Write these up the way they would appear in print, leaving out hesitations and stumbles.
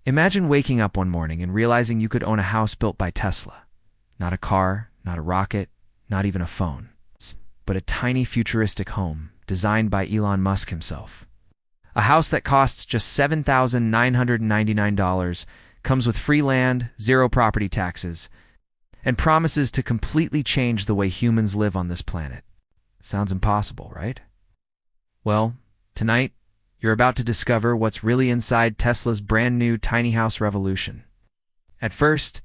Imagine waking up one morning and realizing you could own a house built by Tesla. Not a car, not a rocket, not even a phone, but a tiny futuristic home designed by Elon Musk himself. A house that costs just $7,999, comes with free land, zero property taxes, and promises to completely change the way humans live on this planet. Sounds impossible, right? Well, tonight, you're about to discover what's really inside Tesla's brand new tiny house revolution. At first,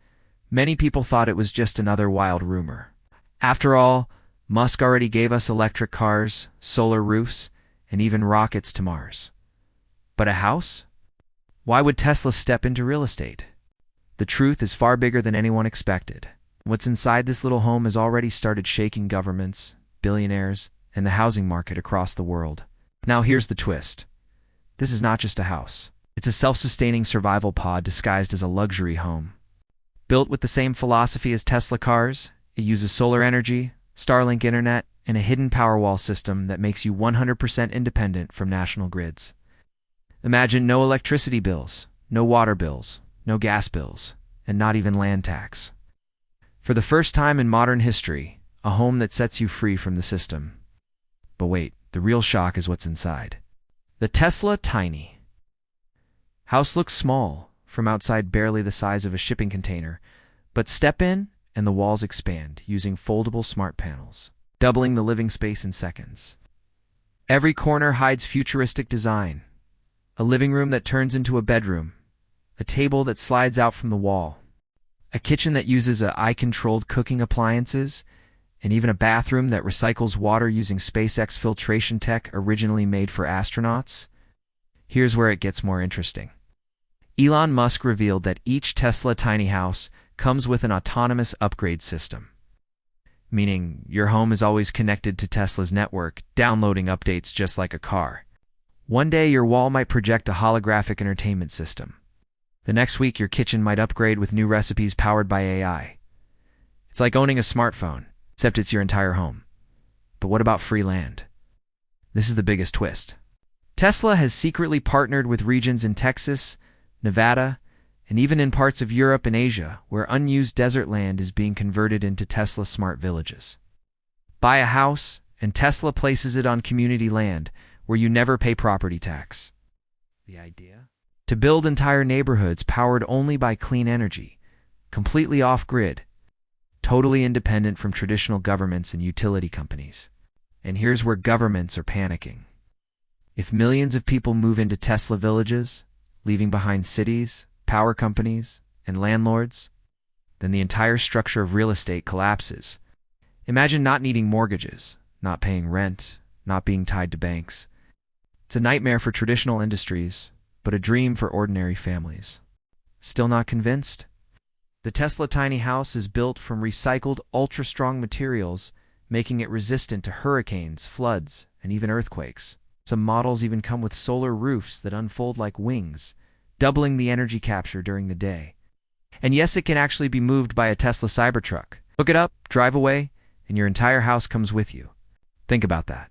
many people thought it was just another wild rumor. After all, Musk already gave us electric cars, solar roofs, and even rockets to Mars. But a house? Why would Tesla step into real estate? The truth is far bigger than anyone expected. What's inside this little home has already started shaking governments, billionaires, and the housing market across the world. Now here's the twist. This is not just a house. It's a self-sustaining survival pod disguised as a luxury home. Built with the same philosophy as Tesla cars, it uses solar energy, Starlink internet, and a hidden Powerwall system that makes you 100% independent from national grids. Imagine no electricity bills, no water bills, no gas bills, and not even land tax. For the first time in modern history, a home that sets you free from the system. But wait, the real shock is what's inside. The Tesla Tiny house looks small, from outside barely the size of a shipping container, but step in and the walls expand using foldable smart panels, doubling the living space in seconds. Every corner hides futuristic design. A living room that turns into a bedroom, a table that slides out from the wall, a kitchen that uses AI-controlled cooking appliances, and even a bathroom that recycles water using SpaceX filtration tech originally made for astronauts. Here's where it gets more interesting. Elon Musk revealed that each Tesla tiny house comes with an autonomous upgrade system, meaning your home is always connected to Tesla's network, downloading updates just like a car. One day your wall might project a holographic entertainment system. The next week your kitchen might upgrade with new recipes powered by AI. It's like owning a smartphone, except it's your entire home. But what about free land? This is the biggest twist. Tesla has secretly partnered with regions in Texas, Nevada, and even in parts of Europe and Asia where unused desert land is being converted into Tesla smart villages. Buy a house, and Tesla places it on community land where you never pay property tax. The idea? To build entire neighborhoods powered only by clean energy, completely off-grid, totally independent from traditional governments and utility companies. And here's where governments are panicking. If millions of people move into Tesla villages, leaving behind cities, power companies, and landlords, then the entire structure of real estate collapses. Imagine not needing mortgages, not paying rent, not being tied to banks. It's a nightmare for traditional industries, but a dream for ordinary families. Still not convinced? The Tesla tiny house is built from recycled, ultra-strong materials, making it resistant to hurricanes, floods, and even earthquakes. Some models even come with solar roofs that unfold like wings, doubling the energy capture during the day. And yes, it can actually be moved by a Tesla Cybertruck. Hook it up, drive away, and your entire house comes with you. Think about that.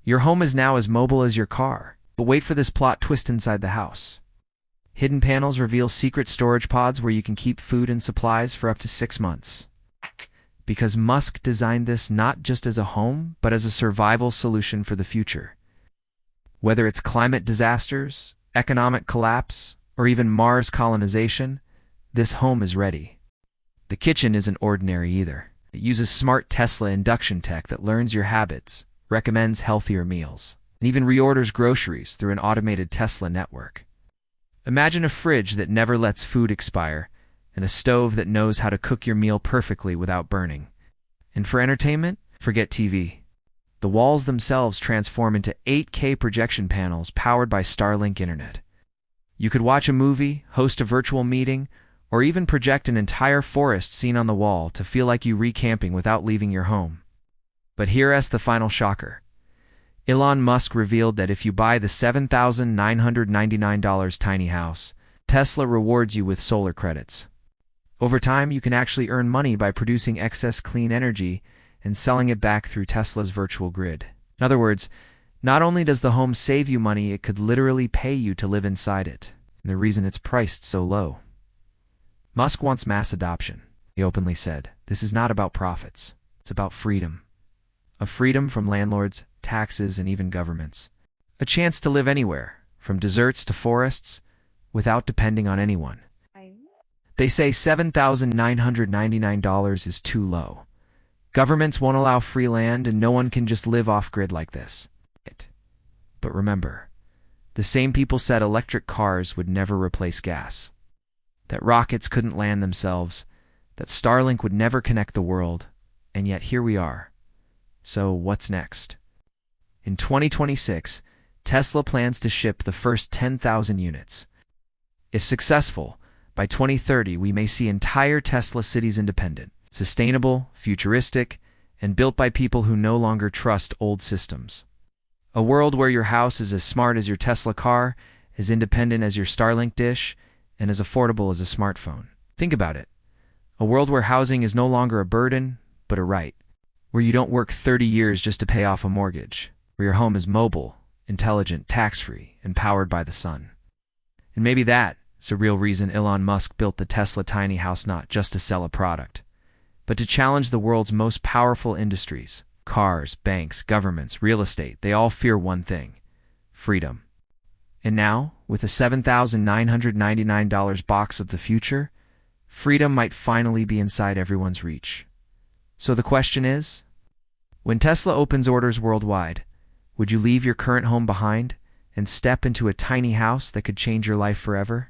Your home is now as mobile as your car, but wait for this plot twist inside the house. Hidden panels reveal secret storage pods where you can keep food and supplies for up to 6 months. Because Musk designed this not just as a home, but as a survival solution for the future. Whether it's climate disasters, economic collapse, or even Mars colonization, this home is ready. The kitchen isn't ordinary either. It uses smart Tesla induction tech that learns your habits, recommends healthier meals, and even reorders groceries through an automated Tesla network. Imagine a fridge that never lets food expire, and a stove that knows how to cook your meal perfectly without burning. And for entertainment, forget TV. The walls themselves transform into 8K projection panels powered by Starlink internet. You could watch a movie, host a virtual meeting, or even project an entire forest scene on the wall to feel like you recamping without leaving your home. But here's the final shocker. Elon Musk revealed that if you buy the $7,999 tiny house, Tesla rewards you with solar credits. Over time, you can actually earn money by producing excess clean energy and selling it back through Tesla's virtual grid. In other words, not only does the home save you money, it could literally pay you to live inside it. and the reason it's priced so low. Musk wants mass adoption. He openly said, "This is not about profits. It's about freedom. A freedom from landlords, taxes, and even governments. A chance to live anywhere, from deserts to forests, without depending on anyone." They say $7,999 is too low. Governments won't allow free land, and no one can just live off-grid like this. But remember, the same people said electric cars would never replace gas, that rockets couldn't land themselves, that Starlink would never connect the world, and yet here we are. So what's next? In 2026, Tesla plans to ship the first 10,000 units. If successful, by 2030 we may see entire Tesla cities independent, sustainable, futuristic, and built by people who no longer trust old systems. A world where your house is as smart as your Tesla car, as independent as your Starlink dish, and as affordable as a smartphone. Think about it. A world where housing is no longer a burden, but a right. Where you don't work 30 years just to pay off a mortgage. Where your home is mobile, intelligent, tax-free, and powered by the sun. And maybe that's the real reason Elon Musk built the Tesla tiny house, not just to sell a product, but to challenge the world's most powerful industries. Cars, banks, governments, real estate, they all fear one thing: freedom. And now, with a $7,999 box of the future, freedom might finally be inside everyone's reach. So the question is, when Tesla opens orders worldwide, would you leave your current home behind and step into a tiny house that could change your life forever?